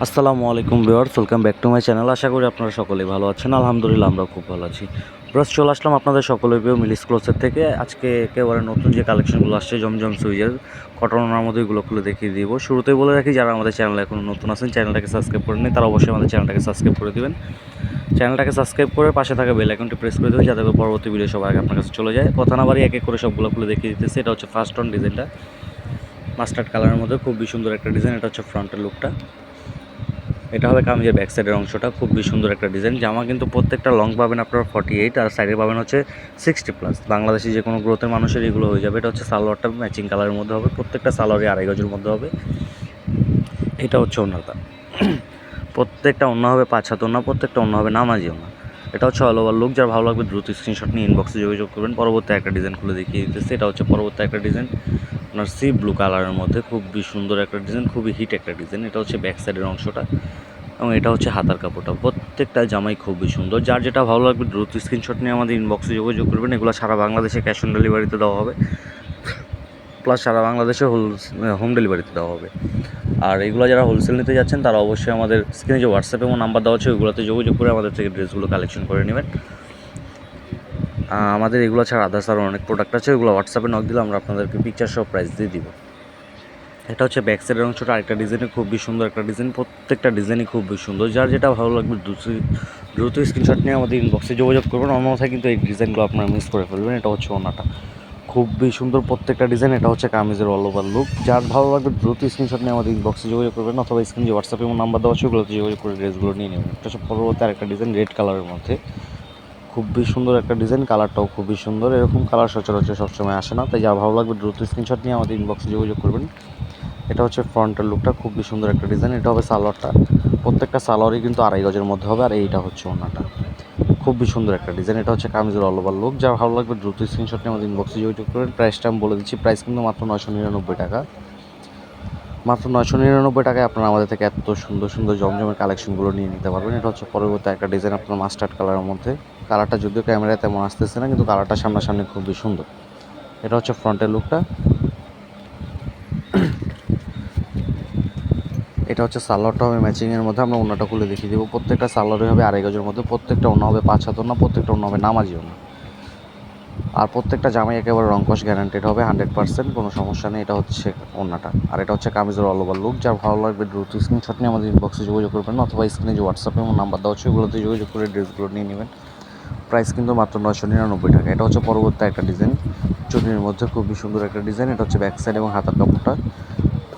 আসসালামু আলাইকুম viewers, welcome back to my channel. আশা করি আপনারা সকলেই ভালো আছেন। আলহামদুলিল্লাহ আমরাও খুব ভালো আছি। ব্রাস চলে আসলাম আপনাদের সকলের প্রিয় মিলিস ক্লোথের থেকে। আজকে একেবারে নতুন যে কালেকশনগুলো আসছে জমজম সুইজের কটন ওনার মধ্যে এগুলো খুলে দেখিয়ে দিব। শুরুতেই বলে রাখি, যারা আমাদের চ্যানেলে এখনও নতুন আছেন চ্যানেলটাকে সাবস্ক্রাইব করে নিন, তারা অবশ্যই আমাদের চ্যানেলটাকে সাবস্ক্রাইব করে দিবেন। চ্যানেলটাকে সাবস্ক্রাইব করে পাশে থাকা বেল আইকনটি প্রেস করে দেবেন, যাতে করে পরবর্তী ভিডিও সবার আগে আপনার কাছে চলে যায়। কথা না বাড়ি এক এক করে সবগুলো খুলে দেখিয়ে দিতেছে। এটা হচ্ছে ফার্স্ট অন ডিজাইনটা, মাস্টার্ড কালারের মধ্যে খুবই সুন্দর একটা ডিজাইন। এটা হচ্ছে ফ্রন্টের লুকটা। এটা হবে কামিজের ব্যাক সাইডের অংশটা, খুবই সুন্দর একটা ডিজাইন। জামা কিন্তু প্রত্যেকটা লং পাবেন আপনারা 48, আর সাইডে পাবেন হচ্ছে 60+। বাংলাদেশি যে কোনো গ্রোথের মানুষের এগুলো হয়ে যাবে। এটা হচ্ছে সালোয়ারটা ম্যাচিং কালারের মধ্যে হবে, প্রত্যেকটা সালোয়ারই 2.5 গজের মধ্যে হবে। এটা হচ্ছে ওড়নাটা, প্রত্যেকটা ওড়না হবে 5 হাত ওড়না, প্রত্যেকটা ওড়না হবে নামাজি ওড়না। এটা হচ্ছে অল ওভার লুক। যার ভালো লাগবে দ্রুত স্ক্রিনশট নিয়ে ইনবক্সে যোগাযোগ করবেন। পরবর্তী একটা ডিজাইন খুলে দেখিয়ে দিতেছে। এটা হচ্ছে পরবর্তী একটা ডিজাইন আপনার সি ব্লু কালারের মধ্যে, খুবই সুন্দর একটা ডিজাইন, খুবই হিট একটা ডিজাইন। এটা হচ্ছে ব্যাক সাইডের অংশটা এবং এটা হচ্ছে হাতার কাপড়টা। প্রত্যেকটা জামাই খুবই সুন্দর। যার যেটা ভালো লাগবে দ্রুত স্ক্রিনশট নিয়ে আমাদের ইনবক্সে যোগাযোগ করবেন। এগুলো সারা বাংলাদেশে ক্যাশ অন ডেলিভারিতে দেওয়া হবে, প্লাস সারা বাংলাদেশে হোম ডেলিভারিতে দেওয়া হবে। আর এগুলো যারা হোলসেল নিতে যাচ্ছেন তারা অবশ্যই আমাদের স্ক্রিনে যে হোয়াটসঅ্যাপ এবং নাম্বার দেওয়া আছে ওইগুলোতে যোগাযোগ করে আমাদের থেকে ড্রেসগুলো কালেকশন করে নেবেন। আমাদের এগুলো ছাড়া আদার্স আরও অনেক প্রোডাক্ট আছে, ওগুলো হোয়াটসঅ্যাপে নক দিলে আমরা আপনাদেরকে পিকচার সহ প্রাইস দিয়ে দিব। এটা হচ্ছে ব্যাক সাইডের অংশটা, আরেকটা ডিজাইনে খুবই সুন্দর একটা ডিজাইন। প্রত্যেকটা ডিজাইনই খুবই সুন্দর। যার যেটা ভালো লাগবে দ্রুত স্ক্রিনশট নিয়ে আমাদের ইনবক্সে যোগাযোগ করবেন, অন্যথায় কিন্তু এই ডিজাইনগুলো আপনারা মিস করে ফেলবেন। এটা হচ্ছে ওনাটা, খুবই সুন্দর প্রত্যেকটা ডিজাইন। এটা হচ্ছে কামিজের অল ওভার লুক। যার ভালো লাগবে দ্রুত স্ক্রিনশট নিয়ে আমাদের ইনবক্সে যোগাযোগ করবেন, অথবা স্ক্রিনে যে হোয়াটসঅ্যাপ এবং নাম্বার দেওয়া আছে ওগুলোতে যোগাযোগ করে ড্রেসগুলো নিয়ে নেবেন। এটা হচ্ছে পরবর্তী আরেকটা ডিজাইন রেড কালারের মধ্যে, খুবই সুন্দর একটা ডিজাইন। কালারটাও খুবই সুন্দর, এরকম কালার সচরাচর সবসময় আসে না, তাই যা ভালো লাগবে দ্রুত স্ক্রিনশট নিয়ে আমাদের ইনবক্সে যোগাযোগ করবেন। এটা হচ্ছে ফ্রন্টের লুকটা, খুবই সুন্দর একটা ডিজাইন। এটা হবে সালোয়ারটা, প্রত্যেকটা সালোয়ারই কিন্তু 2.5 গজের মধ্যে হবে। আর এইটা হচ্ছে ওড়নাটা, খুবই সুন্দর একটা ডিজাইন। এটা হচ্ছে কামিজের অল ওভার লুক। যা ভালো লাগবে দ্রুত স্ক্রিনশট নিয়ে আমাদের ইনবক্সে যোগাযোগ করবেন। প্রাইসটা আমি বলে দিচ্ছি, প্রাইস কিন্তু মাত্র 999 টাকা। মাত্র 999 টাকায় আপনারা আমাদের থেকে এত সুন্দর সুন্দর জমজমের কালেকশনগুলো নিয়ে নিতে পারবেন। এটা হচ্ছে পরবর্তী একটা ডিজাইন আপনার মাস্টার্ড কালারের মধ্যে। কালারটা যদিও ক্যামেরায় তেমন আসতেছে না, কিন্তু কালারটা সামনাসামনি খুবই সুন্দর। এটা হচ্ছে ফ্রন্টের লুকটা। এটা হচ্ছে সালোয়ারটা হবে ম্যাচিংয়ের মধ্যে। আমরা ওড়নাটা খুলে দেখিয়ে দেবো। প্রত্যেকটা সালোয়ারই হবে 2.5 গজের মধ্যে, প্রত্যেকটা ওড়না হবে 5 হাত ওড়না, প্রত্যেকটা ওড়না হবে নামাজি ওড়না। আর প্রত্যেকটা জামাই একেবারে রংকশ গ্যারান্টেড হবে 100%, কোনো সমস্যা নেই। এটা হচ্ছে ওড়নাটা, আর এটা হচ্ছে কামিজের অল ওভার লুক। যার ভালো লাগবে দ্রুত স্ক্রিনশট নিয়ে আমাদের ইনবক্সে যোগাযোগ করবেন, অথবা স্ক্রিনে যে হোয়াটসঅ্যাপ এবং নাম্বার দেওয়া হচ্ছে ওগুলোতে যোগাযোগ করে ড্রেসগুলো নিয়ে নেবেন। প্রাইস কিন্তু মাত্র 999 টাকা। এটা হচ্ছে পরবর্তী একটা ডিজাইন চুনির মধ্যে, খুবই সুন্দর একটা ডিজাইন। এটা হচ্ছে ব্যাক সাইড এবং হাতার কাপড়টা,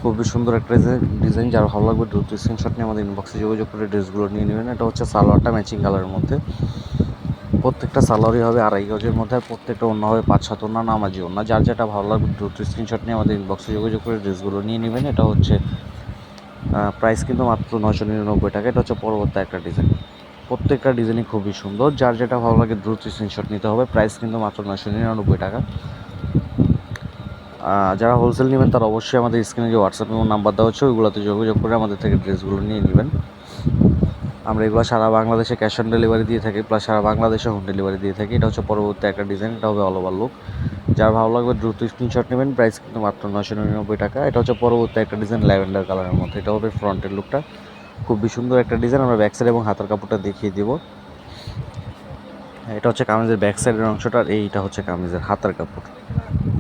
খুবই সুন্দর একটা ডিজাইন। যার ভালো লাগবে দ্রুত স্ক্রিনশট নিয়ে আমাদের ইনবক্সে যোগাযোগ করে ড্রেসগুলো নিয়ে নেবেন। এটা হচ্ছে সালোয়ারটা ম্যাচিং কালারের মধ্যে, প্রত্যেকটা সালোয়ারই হবে 2.5 গজের মধ্যে, আর প্রত্যেকটা ওড়না হবে 5 হাত ওড়না, নামাজি ওড়না। যার যেটা ভালো লাগবে দ্রুত স্ক্রিনশট নিয়ে আমাদের ইনবক্সে যোগাযোগ করে ড্রেসগুলো নিয়ে নেবেন। এটা হচ্ছে প্রাইস কিন্তু মাত্র 999 টাকা। এটা হচ্ছে পরবর্তী একটা ডিজাইন, প্রত্যেকটা ডিজাইনই খুবই সুন্দর। যার যেটা ভালো লাগে দ্রুত স্ক্রিনশট নিতে হবে। প্রাইস কিন্তু মাত্র 999 টাকা। যারা হোলসেল নেবেন তারা অবশ্যই আমাদের স্ক্রিনে যে হোয়াটসঅ্যাপ এবং নাম্বার দেওয়া হচ্ছে ওইগুলোতে যোগাযোগ করে আমাদের থেকে ড্রেসগুলো নিয়ে নেবেন। আমরা এগুলো সারা বাংলাদেশে ক্যাশ অন ডেলিভারি দিয়ে থাকি, প্লাস সারা বাংলাদেশে হোম ডেলিভারি দিয়ে থাকি। এটা হচ্ছে পরবর্তী একটা ডিজাইন, এটা হবে অল ওভার লুক। যার ভালো লাগবে দ্রুত স্ক্রিনশট নেবেন। প্রাইস কিন্তু মাত্র 999 টাকা। এটা হচ্ছে পরবর্তী একটা ডিজাইন ল্যাভেন্ডার কালারের মধ্যে। এটা হবে ফ্রন্টের লুকটা, খুবই সুন্দর একটা ডিজাইন। আমরা ব্যাক সাইড এবং হাতার কাপড়টা দেখিয়ে দিব। এটা হচ্ছে কামিজের ব্যাক সাইডের অংশটা, আর এইটা হচ্ছে কামিজের হাতার কাপড়,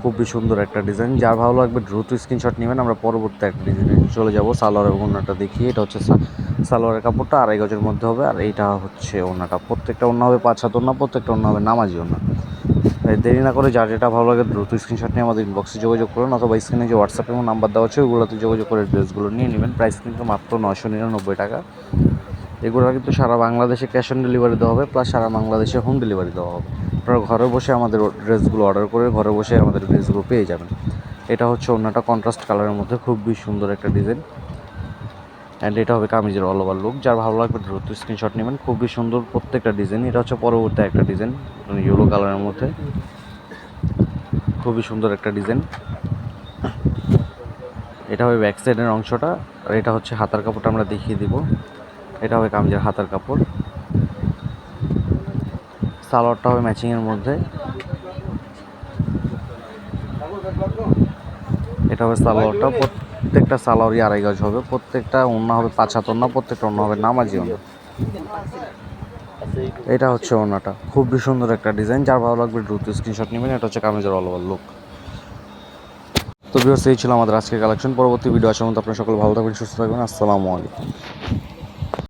খুবই সুন্দর একটা ডিজাইন। যার ভালো লাগবে দ্রুত স্ক্রিনশট নেবেন। আমরা পরবর্তী একটা ডিজাইনে চলে যাব। সালোয়ার এবং ওড়নাটা দেখিয়ে, এটা হচ্ছে সালোয়ারের কাপড়টা 2.5 গজের মধ্যে হবে, আর এইটা হচ্ছে ওড়নাটা। প্রত্যেকটা ওড়না হবে 5 হাত ওড়না, প্রত্যেকটা ওড়না হবে নামাজি ওড়না। দেরি না করে যার যেটা ভালো লাগে দ্রুত স্ক্রিনশট নিয়ে আমাদের ইনবক্সে যোগাযোগ করুন, অথবা স্ক্রিনে যে হোয়াটসঅ্যাপ এবং নাম্বার দেওয়া আছে ওগুলোতে যোগাযোগ করে ড্রেসগুলো নিয়ে নেবেন। প্রাইস কিন্তু মাত্র 999 টাকা। এগুলো কিন্তু সারা বাংলাদেশে ক্যাশ অন ডেলিভারি দেওয়া হবে, প্লাস সারা বাংলাদেশে হোম ডেলিভারি দেওয়া হবে। আপনারা ঘরে বসে আমাদের ড্রেসগুলো অর্ডার করে ঘরে বসে আমাদের ড্রেসগুলো পেয়ে যাবেন। এটা হচ্ছে ওড়নাটা কন্ট্রাস্ট কালারের মধ্যে, খুবই সুন্দর একটা ডিজাইন। অ্যান্ড এটা হবে কামিজের অল ওভার লুক। যার ভালো লাগবে দ্রুত স্ক্রিনশট নেবেন, খুবই সুন্দর প্রত্যেকটা ডিজাইন। এটা হচ্ছে পরবর্তী একটা ডিজাইন ইয়েলো কালারের মধ্যে, খুবই সুন্দর একটা ডিজাইন। এটা হবে ব্যাক সাইডের অংশটা, আর এটা হচ্ছে হাতার কাপড়টা আমরা দেখিয়ে দিব। এটা হবে কামিজের হাতার কাপড়, সালোয়ারটা হবে ম্যাচিংয়ের মধ্যে। এটা হবে সালোয়ারটা, প্রত্যেকটা সালোয়ারই আড়াই গজ হবে, প্রত্যেকটা ওড়না হবে 5 হাত ওড়না, প্রত্যেকটা ওড়না হবে নামাজি ওড়না। এটা হচ্ছে ওড়নাটা, খুবই সুন্দর একটা ডিজাইন, যার ভালো লাগবে দ্রুত স্ক্রিনশট নেবেন। এটা হচ্ছে কামিজের অল ওভার লুক। তো ভিউয়ার্স, এই ছিল আমাদের আজকের কালেকশন। পরবর্তী ভিডিও আসার মতো আপনারা সকলে ভালো থাকবেন, সুস্থ থাকবেন। আসসালামু আলাইকুম।